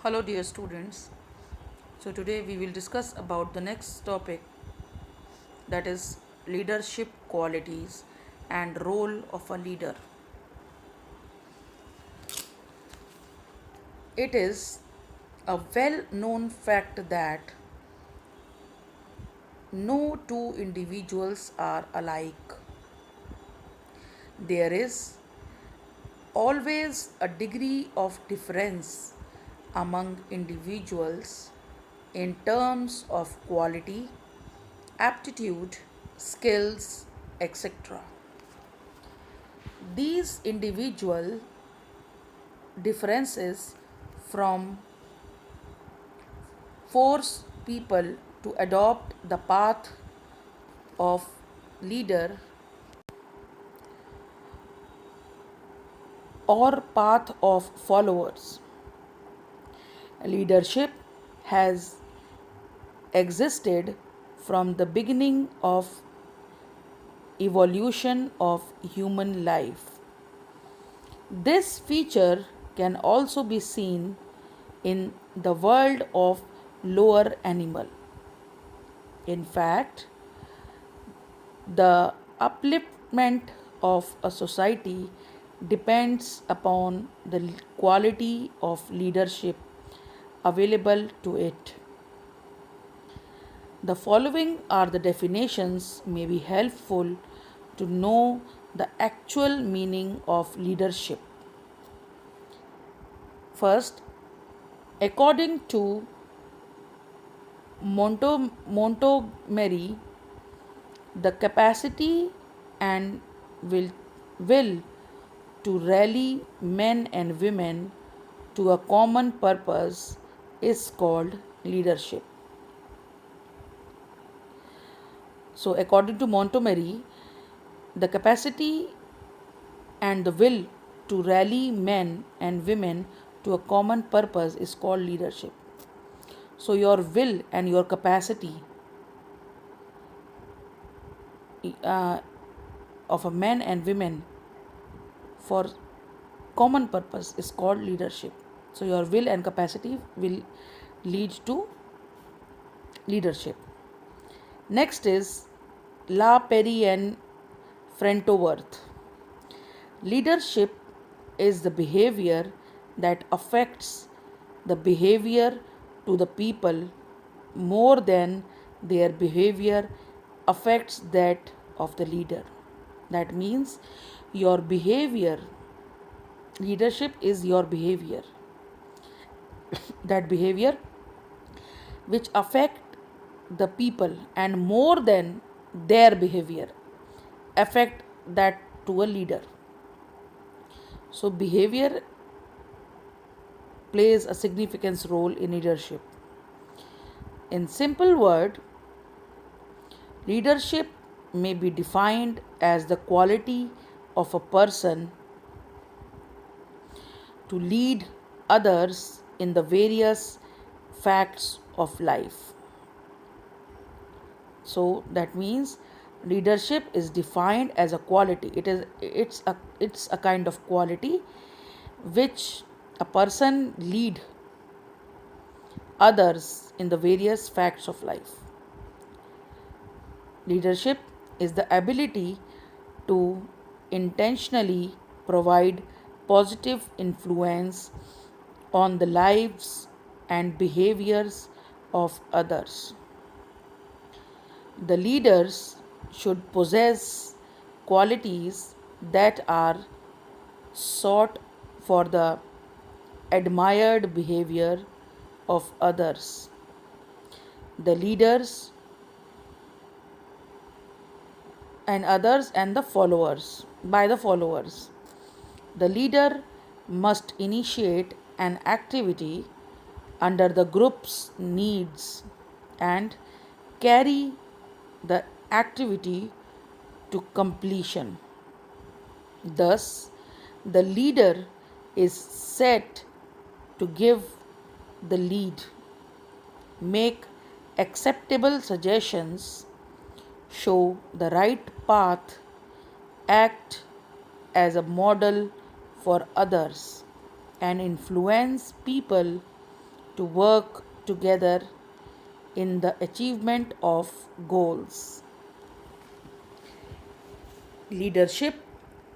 Hello dear students. So today we will discuss about the next topic, that is leadership qualities and role of a leader. It is a well known fact that no two individuals are alike. There is always a degree of difference among individuals in terms of quality, aptitude, skills, etc. These individual differences from force people to adopt the path of leader or path of followers. Leadership has existed from the beginning of evolution of human life. This feature can also be seen in the world of lower animal. In fact, the upliftment of a society depends upon the quality of leadership available to it. The following are the definitions may be helpful to know the actual meaning of leadership. First, according to Montgomery, the capacity and will to rally men and women to a common purpose is called leadership. So, according to Montgomery, the capacity and the will to rally men and women to a common purpose is called leadership. So, your will and your capacity uh, of a men and women for common purpose is called leadership. So, your will and capacity will lead to leadership. Next is La Perry and Frentoworth. Leadership is the behavior that affects the behavior to the people more than their behavior affects that of the leader. That means your behavior, leadership is your behavior. That behavior which affect the people and more than their behavior affect that to a leader. So behavior plays a significant role in leadership. In simple word, leadership may be defined as the quality of a person to lead others in the various facts of life. So that means leadership is defined as a quality. It's a kind of quality which a person lead others in the various facts of life. Leadership is the ability to intentionally provide positive influence on the lives and behaviors of others. The leaders should possess qualities that are sought for the admired behavior of others. The leaders and others and the followers by the followers. The leader must initiate an activity under the group's needs and carry the activity to completion. Thus, the leader is set to give the lead, make acceptable suggestions, show the right path, act as a model for others, and influence people to work together in the achievement of goals. Leadership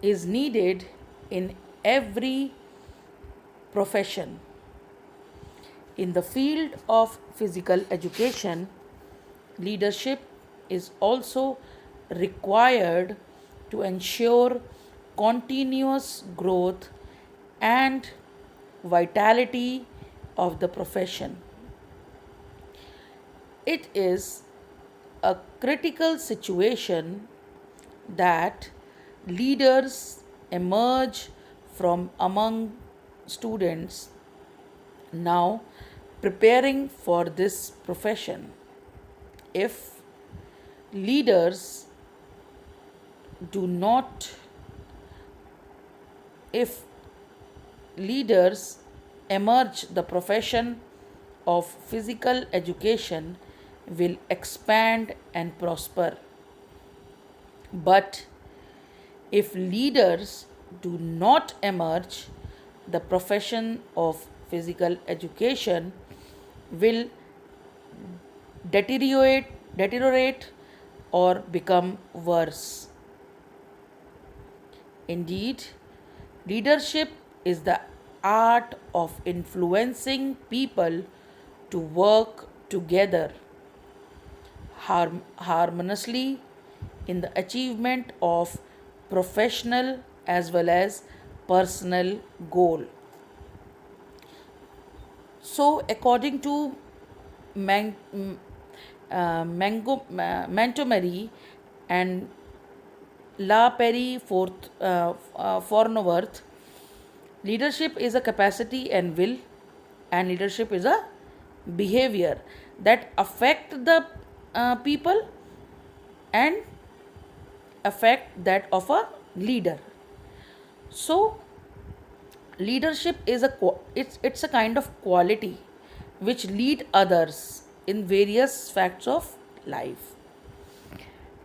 is needed in every profession. In the field of physical education, leadership is also required to ensure continuous growth and vitality of the profession. It is a critical situation that leaders emerge from among students now preparing for this profession. If leaders do not, if leaders emerge, the profession of physical education will expand and prosper. But if leaders do not emerge, the profession of physical education will deteriorate or become worse. Indeed, leadership is the art of influencing people to work together harmoniously in the achievement of professional as well as personal goal. So, according to Montgomery and La Perry Fornworth, leadership is a capacity and will, and leadership is a behavior that affect the people and affect that of a leader. So, leadership is it's a kind of quality which lead others in various facts of life,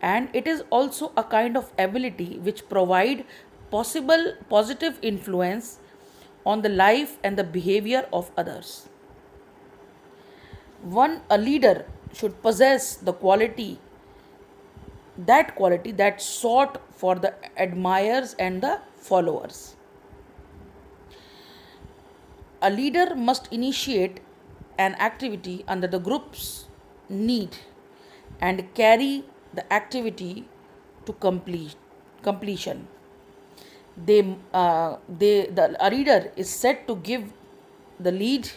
and it is also a kind of ability which provide possible positive influence on the life and the behavior of others. A leader should possess the quality that sought for the admirers and the followers. A leader must initiate an activity under the group's need and carry the activity to completion. A leader is set to give the lead,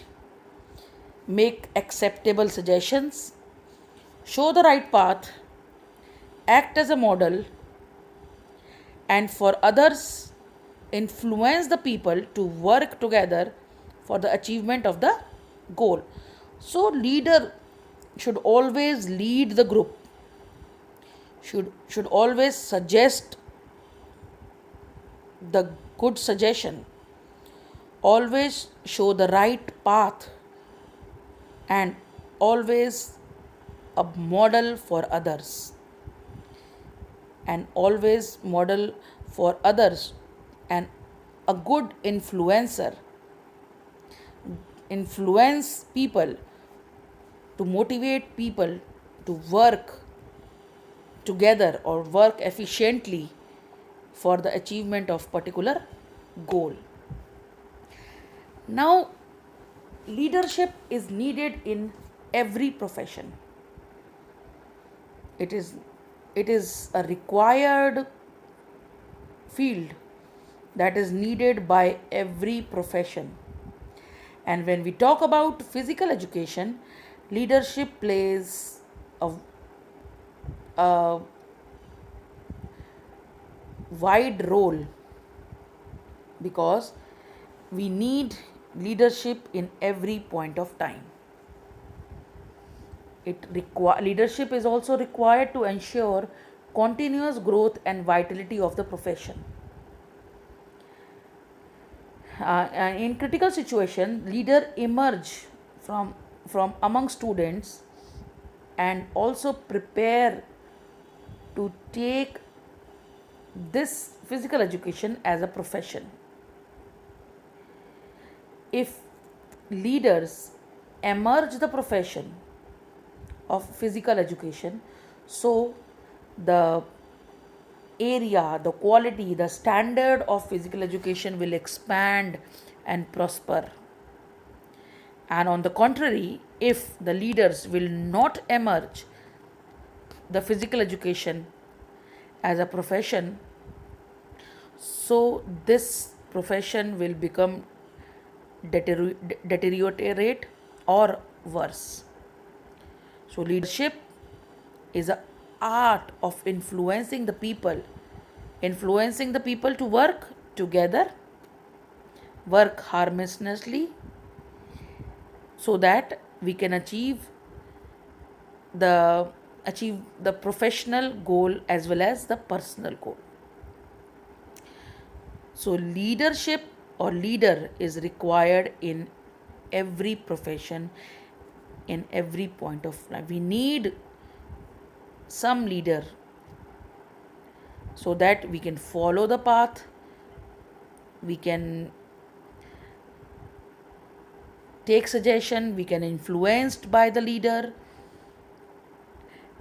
make acceptable suggestions, show the right path, act as a model, and for others, influence the people to work together for the achievement of the goal. So, leader should always lead the group, should always suggest the good suggestion, always show the right path, and always a model for others, and always model for others, and a good influence people, to motivate people to work together or work efficiently for the achievement of particular goal. Now, leadership is needed in every profession. It is a required field that is needed by every profession. And when we talk about physical education, leadership plays a wide role, because we need leadership in every point of time. Leadership is also required to ensure continuous growth and vitality of the profession. And in critical situation, leader emerge from among students and also prepare to take this physical education as a profession. If leaders emerge the profession of physical education, so the area, the quality, the standard of physical education will expand and prosper. And on the contrary, if the leaders will not emerge the physical education as a profession, so this profession will become deteriorate or worse. So leadership is a art of influencing the people to work together, work harmoniously, so that we can the achieve the professional goal as well as the personal goal. So leadership or leader is required in every profession, in every point of life. We need some leader so that we can follow the path, we can take suggestion, we can influenced by the leader,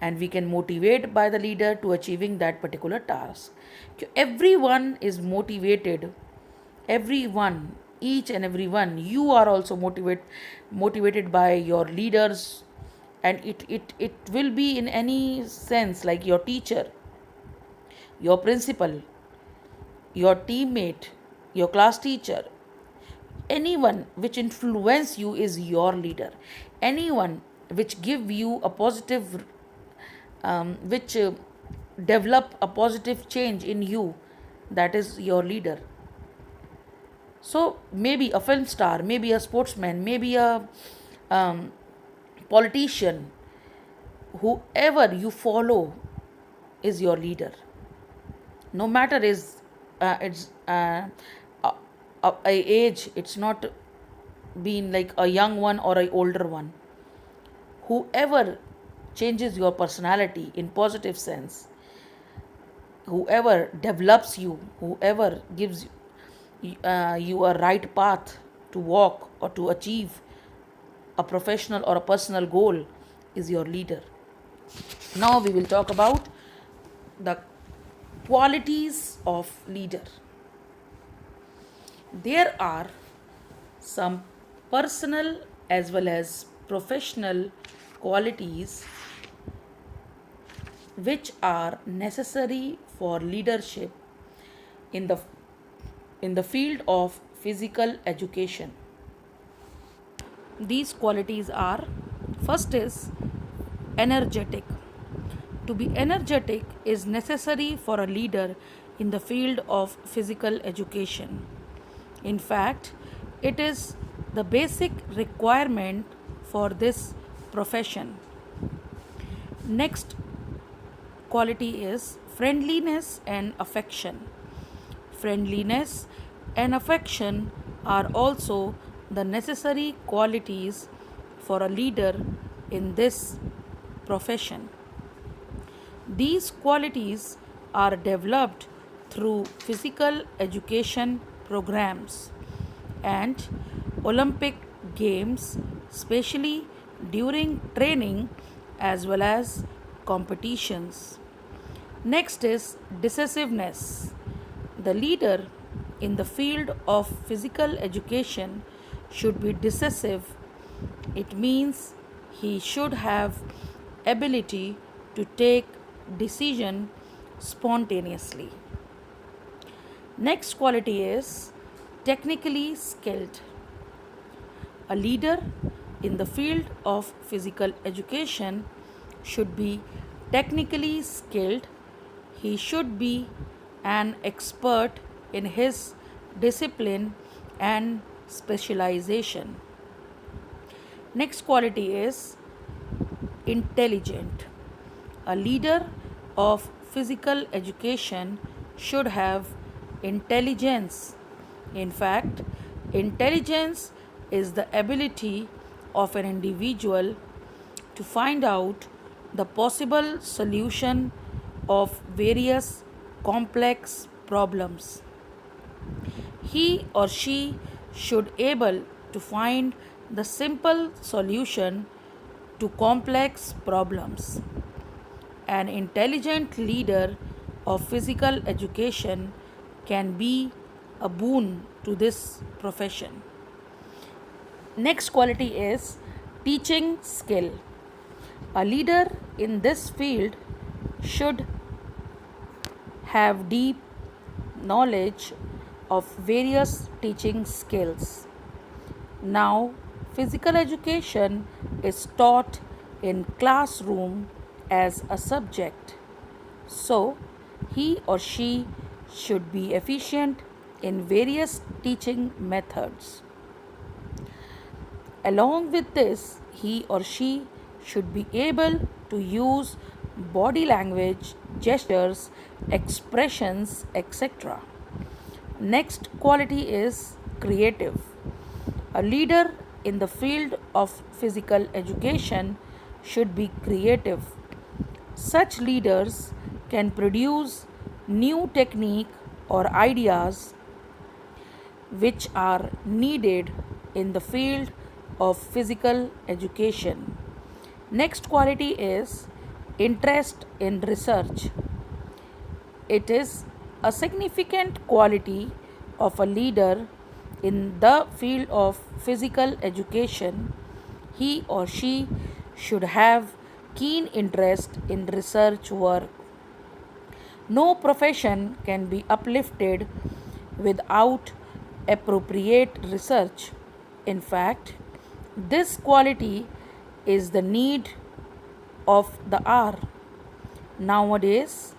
and we can motivate by the leader to achieving that particular task. Everyone is motivated, everyone, each and everyone, you are also motivated by your leaders, and it will be in any sense like your teacher, your principal, your teammate, your class teacher. Anyone which influence you is your leader. Anyone which give you a positive which develop a positive change in you, that is your leader. So maybe a film star, maybe a sportsman, maybe a politician, whoever you follow is your leader. No matter is it's a age, it's not been like a young one or a older one. Whoever changes your personality in positive sense, whoever develops you, whoever gives you a right path to walk or to achieve a professional or a personal goal is your leader. Now we will talk about the qualities of leader. There are some personal as well as professional qualities which are necessary for leadership in the field of physical education. These qualities are: first is energetic. To be energetic is necessary for a leader in the field of physical education. In fact, it is the basic requirement for this profession. Next quality is friendliness and affection. Friendliness and affection are also the necessary qualities for a leader in this profession. These qualities are developed through physical education programs and Olympic Games, especially during training as well as competitions. Next is decisiveness. The leader in the field of physical education should be decisive. It means he should have ability to take decision spontaneously. Next quality is technically skilled. A leader in the field of physical education should be technically skilled. He should be an expert in his discipline and specialization. Next quality is intelligent. A leader of physical education should have intelligence. In fact, intelligence is the ability of an individual to find out the possible solution of various complex problems. He or she should able to find the simple solution to complex problems. An intelligent leader of physical education can be a boon to this profession. Next quality is teaching skill. A leader in this field should have deep knowledge of various teaching skills. Now, physical education is taught in classroom as a subject. So, he or she should be efficient in various teaching methods. Along with this, he or she should be able to use body language, gestures, expressions, etc. Next quality is creative. A leader in the field of physical education should be creative. Such leaders can produce new technique or ideas which are needed in the field of physical education. Next quality is interest in research. It is a significant quality of a leader in the field of physical education. He or she should have keen interest in research work. No profession can be uplifted without appropriate research. In fact, this quality is the need of the hour. Nowadays,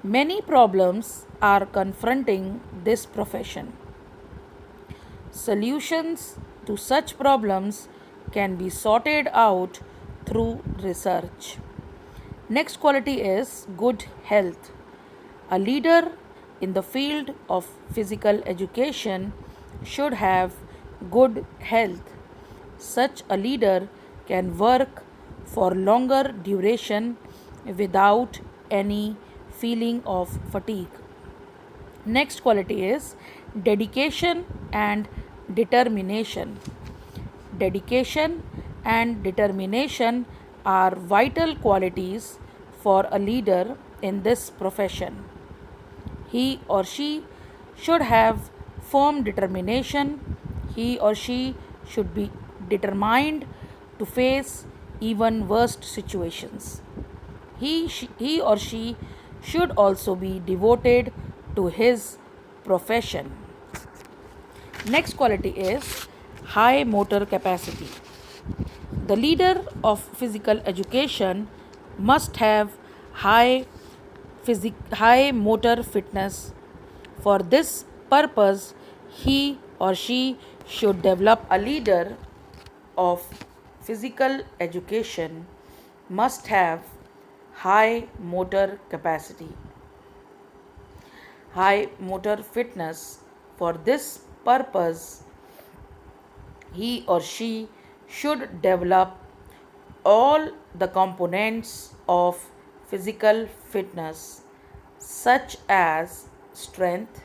many problems are confronting this profession. Solutions to such problems can be sorted out through research. Next quality is good health. A leader in the field of physical education should have good health. Such a leader can work for longer duration without any feeling of fatigue. Next quality is dedication and determination. Dedication and determination are vital qualities for a leader in this profession. He or she should have firm determination. He or she should be determined to face even worst situations. He or she should also be devoted to his profession. Next quality is high motor capacity. The leader of physical education must have high motor fitness. For this purpose, he or she should develop. A leader of physical education must have high motor capacity, high motor fitness. For this purpose, he or she should develop all the components of physical fitness, such as strength,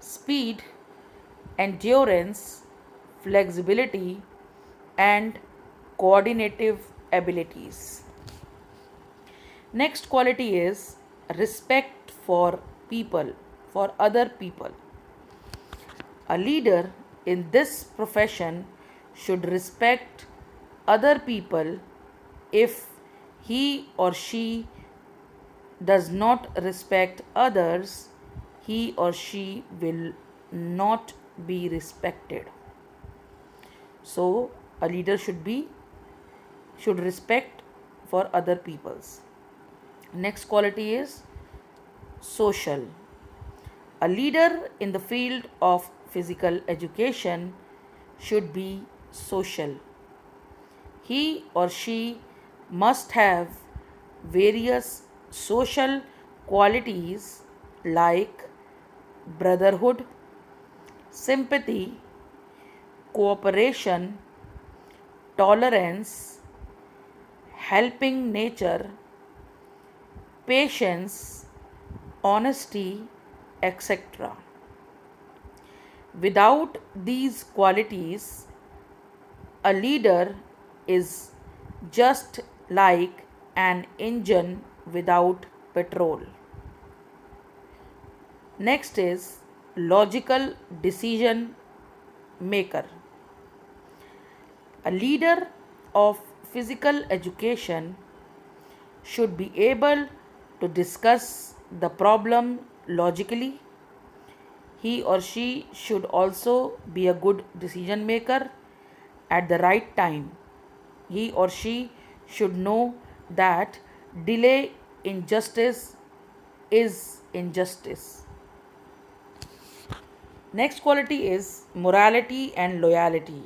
speed, endurance, flexibility, and coordinative abilities. Next quality is respect for people, for other people. A leader in this profession should respect other people. If he or she does not respect others, he or she will not be respected. So, a leader should respect for other peoples. Next quality is social. A leader in the field of physical education should be social. He or she must have various social qualities like brotherhood, sympathy, cooperation, tolerance, helping nature, patience, honesty, etc. Without these qualities, A leader is just like an engine without petrol. Next is logical decision maker. A leader of physical education should be able to discuss the problem logically. He or she should also be a good decision maker at the right time. He or she should know that delay in justice is injustice. Next quality is morality and loyalty.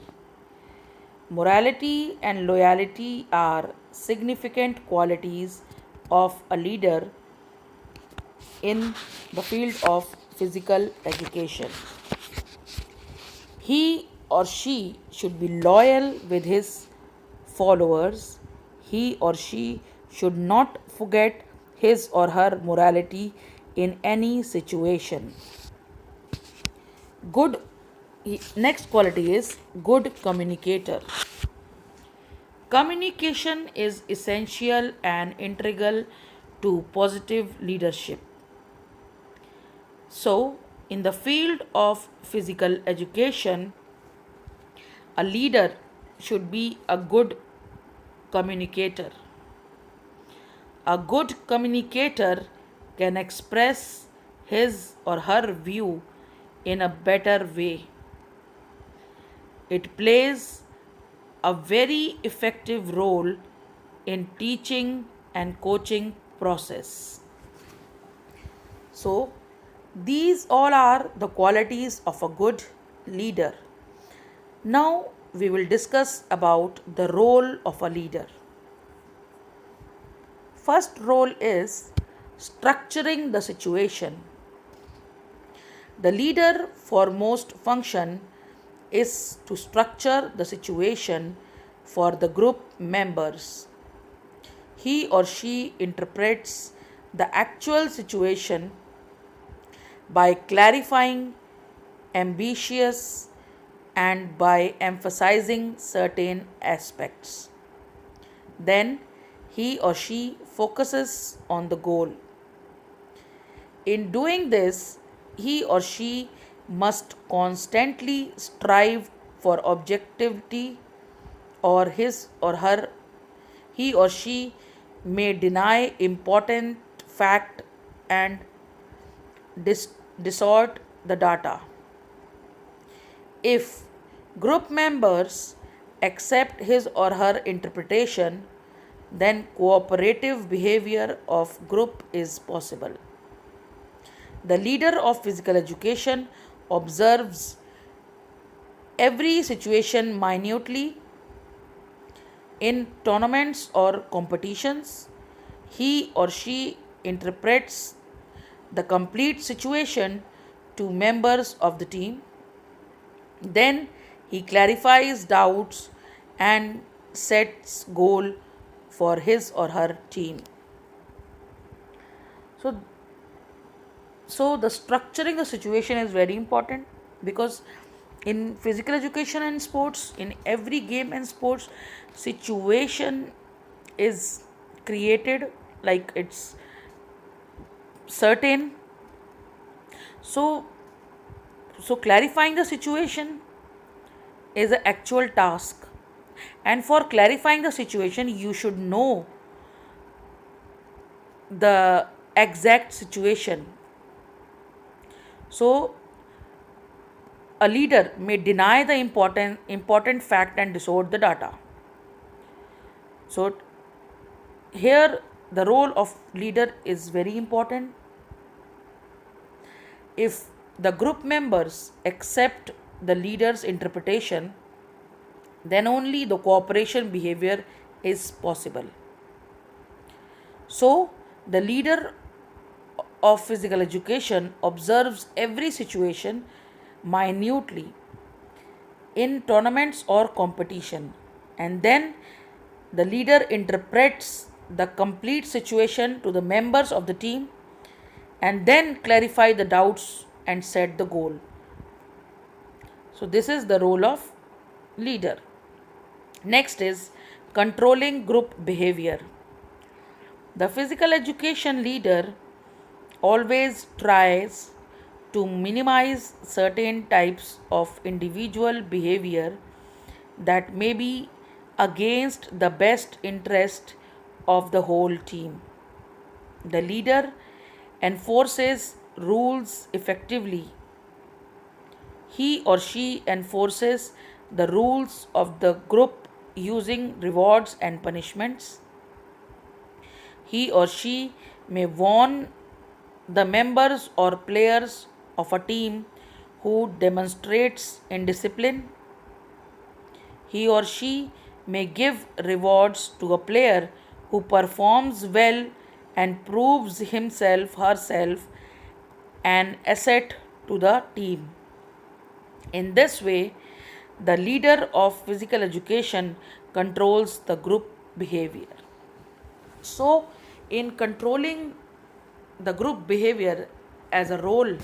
Morality and loyalty are significant qualities of a leader in the field of physical education. He or she should be loyal with his followers. He or she should not forget his or her morality in any situation. Good Next quality is good communicator. Communication is essential and integral to positive leadership. So, in the field of physical education, a leader should be a good communicator. A good communicator can express his or her view in a better way. It plays a very effective role in teaching and coaching process. So, these all are the qualities of a good leader. Now, we will discuss about the role of a leader. First role is structuring the situation. The leader foremost function is to structure the situation for the group members. He or she interprets the actual situation by clarifying, ambitious, and by emphasizing certain aspects. Then he or she focuses on the goal. In doing this, he or she must constantly strive for objectivity, or his or her he or she may deny important fact and distort the data. If group members accept his or her interpretation, then cooperative behavior of group is possible. The leader of physical education observes every situation minutely. In tournaments or competitions, he or she interprets the complete situation to members of the team. Then he clarifies doubts and sets goal for his or her team. So, the structuring the situation is very important, because in physical education and sports, in every game and sports, situation is created, like it's certain. So, clarifying the situation is an actual task, and for clarifying the situation, you should know the exact situation. So, a leader may deny the important fact and distort the data. So, here the role of leader is very important. If the group members accept the leader's interpretation, then only the cooperation behavior is possible. So, the leader of physical education observes every situation minutely in tournaments or competition, and then the leader interprets the complete situation to the members of the team, and then clarify the doubts and set the goal. So, this is the role of leader. Next is controlling group behavior. The physical education leader always tries to minimize certain types of individual behavior that may be against the best interest of the whole team. The leader enforces rules effectively. He or she enforces the rules of the group using rewards and punishments. He or she may warn the members or players of a team who demonstrates indiscipline. He or she may give rewards to a player who performs well and proves himself herself an asset to the team. In this way, the leader of physical education controls the group behavior. So, in controlling the group behavior as a role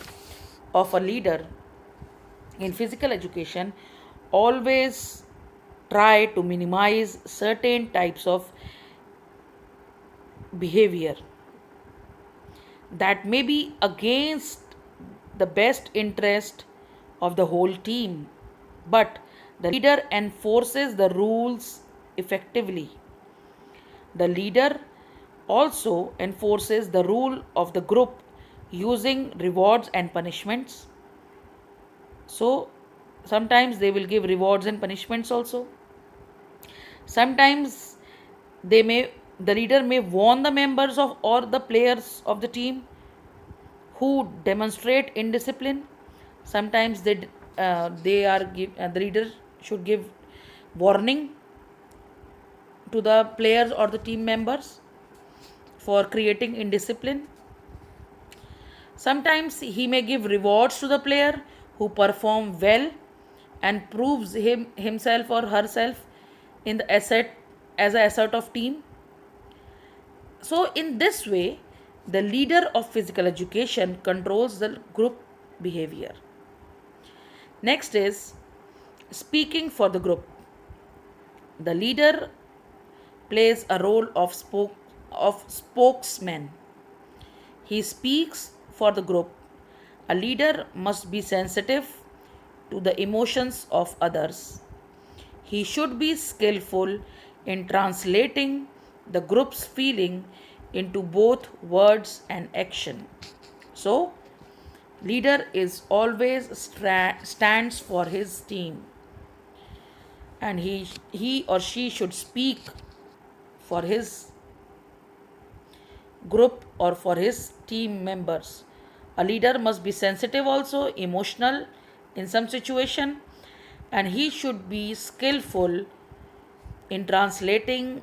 of a leader in physical education, always try to minimize certain types of behavior that may be against the best interest of the whole team, but the leader enforces the rules effectively. The leader also enforces the rule of the group using rewards and punishments. So sometimes they will give rewards and punishments also. Sometimes the leader may warn the members of or the players of the team who demonstrate indiscipline. Sometimes the leader should give warning to the players or the team members for creating indiscipline. Sometimes he may give rewards to the player who perform well and proves himself or herself in the asset as an asset of team. So in this way, the leader of physical education controls the group behavior. Next is speaking for the group. The leader plays a role of spokesman. He speaks for the group. A leader must be sensitive to the emotions of others. He should be skillful in translating the group's feeling into both words and action. So, leader is always stands for his team, and he or she should speak for his group or for his team members. A leader must be sensitive also, emotional in some situation, and he should be skillful in translating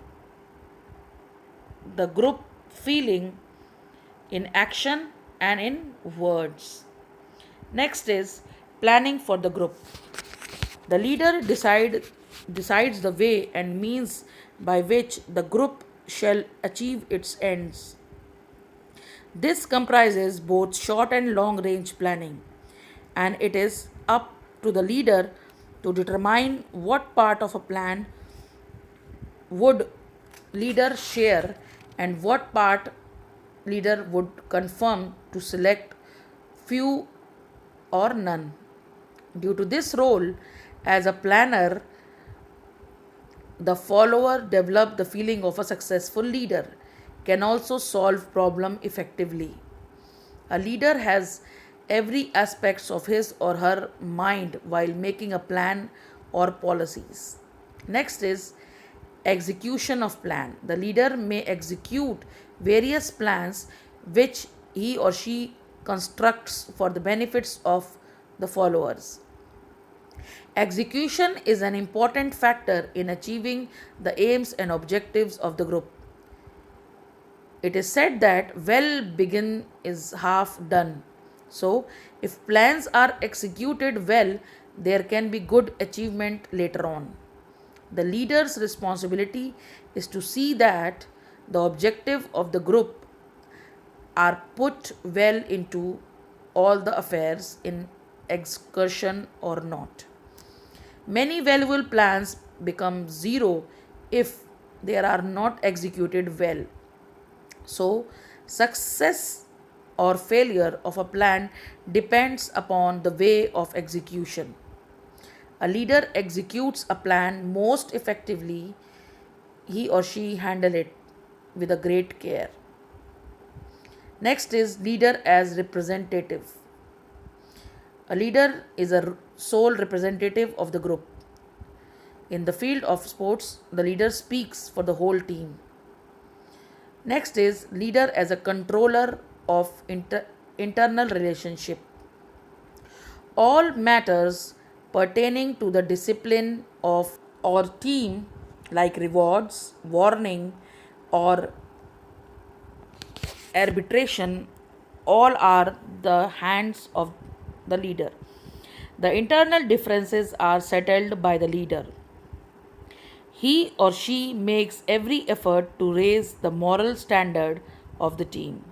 the group feeling in action and in words. Next is planning for the group. The leader decides the way and means by which the group shall achieve its ends. This comprises both short and long range planning, and it is up to the leader to determine what part of a plan would leader share and what part leader would confirm to select few or none. Due to this role as a planner, the follower develop the feeling of a successful leader, can also solve problem effectively. A leader has every aspects of his or her mind while making a plan or policies. Next is execution of plan. The leader may execute various plans which he or she constructs for the benefits of the followers. Execution is an important factor in achieving the aims and objectives of the group. It is said that well begin is half done. So, if plans are executed well, there can be good achievement later on. The leader's responsibility is to see that the objective of the group are put well into all the affairs in execution or not. Many valuable plans become zero if they are not executed well. So, success or failure of a plan depends upon the way of execution. A leader executes a plan most effectively, he or she handle it with a great care. Next is leader as representative. A leader is a sole representative of the group. In the field of sports, the leader speaks for the whole team. Next is leader as a controller of internal relationship. All matters pertaining to the discipline of or team like rewards, warning or arbitration all are the hands of the leader. The internal differences are settled by the leader. He or she makes every effort to raise the moral standard of the team.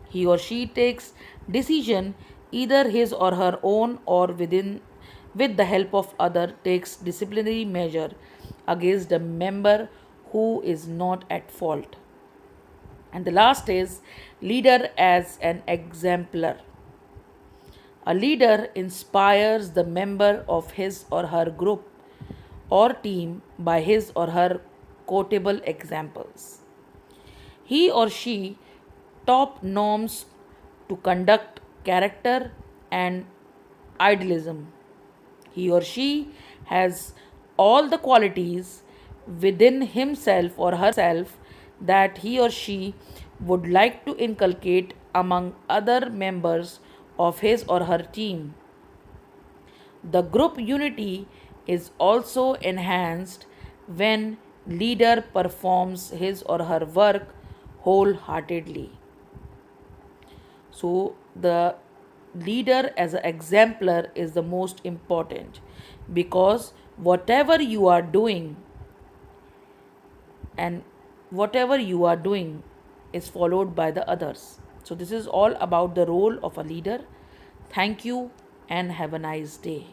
He or she takes decision either his or her own or with the help of other takes disciplinary measure against a member who is not at fault. And the last is leader as an exemplar. A leader inspires the member of his or her group or team by his or her quotable examples. He or she top norms to conduct, character, and idealism. He or she has all the qualities within himself or herself that he or she would like to inculcate among other members of his or her team. The group unity is also enhanced when leader performs his or her work wholeheartedly. So the leader as an exemplar is the most important, because whatever you are doing and whatever you are doing is followed by the others. So this is all about the role of a leader. Thank you and have a nice day.